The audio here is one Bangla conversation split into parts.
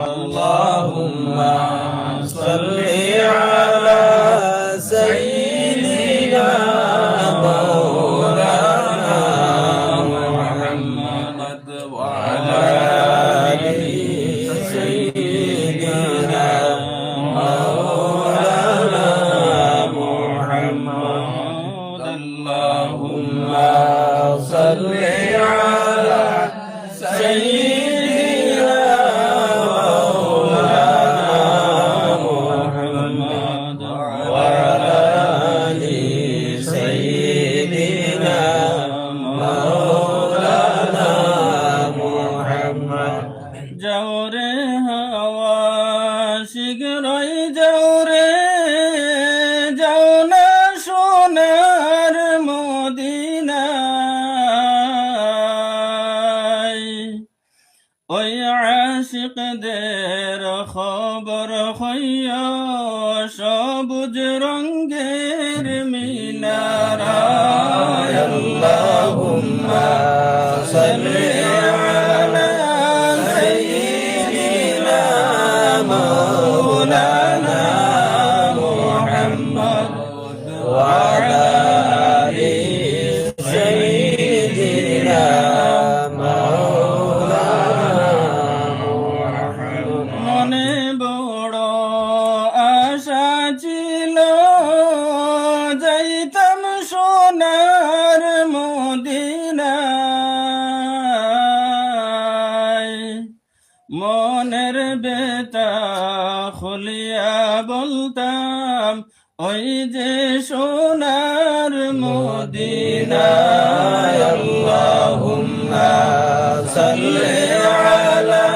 اللهم صل على سيدنا مولانا محمد وعلى آل سيدنا مولانا محمد اللهم صل على سيدنا مولانا محمد وعلى آل سيدنا مولانا محمد জোরে হাওয়া শীঘ্রই জোরে যাও না সোনার মদিনায় ওই আশিকদের খবর হইয়া সবুজ রঙের মিনারায় اللهم صل على سيدنا مولانا محمد وعلى آل سيدنا مولانا محمد মনে বড় আশা ছিল যাইতাম সোনার মদিনায় মনের বেতা খুলিয়া বলতাম ওই যে সোনার মদিনায় اللهم صل على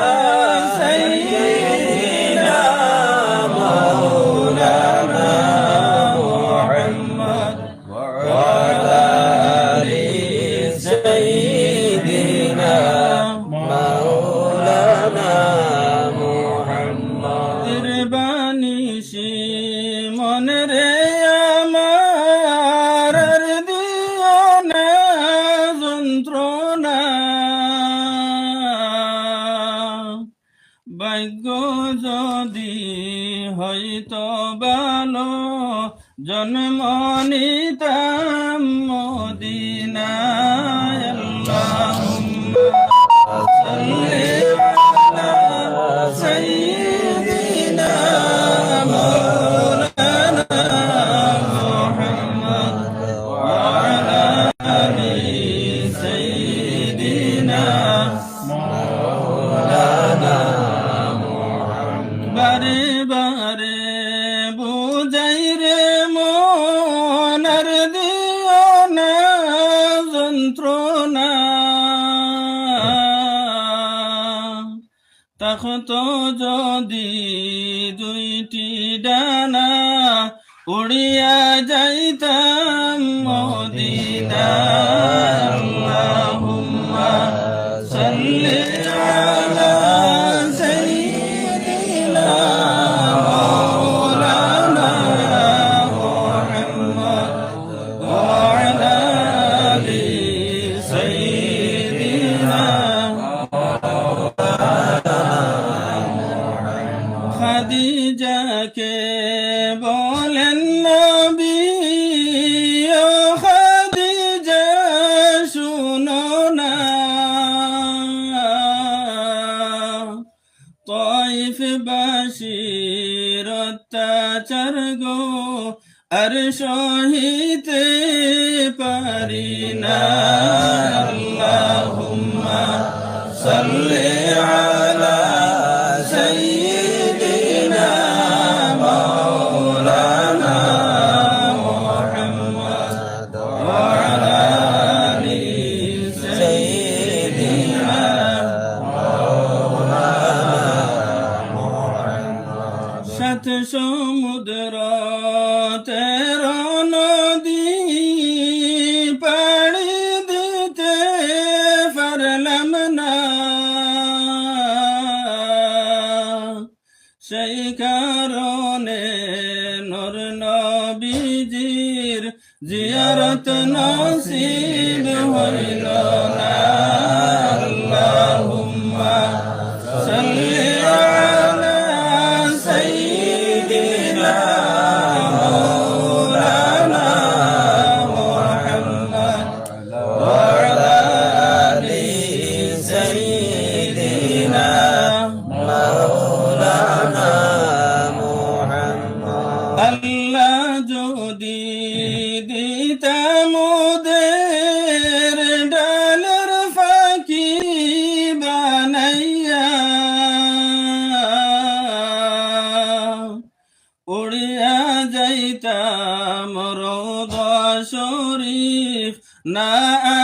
سيدنا مولانا محمد وعلى آل سيدنا مولانا محمد বানিসি মনে রে আমার আর দিও না যন্ত্রণা ভাগ্য যদি হইতো ভালো জন্ম নিতাম মদিনায় আল্লাহুম্মা সাল্লি আলা সাইয়্যিদিনা মাওলানা মুহাম্মদ ওয়া আলা আলি সাইয়্যিদিনা مولانا محمد বারে বারে বুঝাই রে মন আর দিও না যন্ত্রণা তখত যদি দুইটি ডানা উড়িয়া যাইতাম মদিনায় আল্লাহুম্মা সাল্লি আলা সাইয়্যিদিনা মাওলানা মুহাম্মদ ওয়া আলা আলি সাইয়্যিদিনা খাদিজাকে বলেন নবী ও খাদিজা শুনো না তাইফবাসীর অত্যাচার গো আর সহিতে পারি না আল্লাহুম্মা সাল্লি আলা সাইয়্যিদিনা মাওলানা মুহাম্মদ ওয়া আলা আলি সাইয়্যিদিনা সাত সমুদ্র 13 নদী পাড়ি দিতে পারলাম না সেই কারণে নূর নবীজির জিয়ারত নসিব হইল না আল্লাহুম্মা সাল্লি আলা দেখিতাম রওদা শরীফ না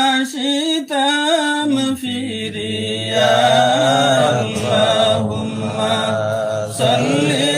আসিতাম ফিরিয়া আল্লাহুম্মা সাল্লি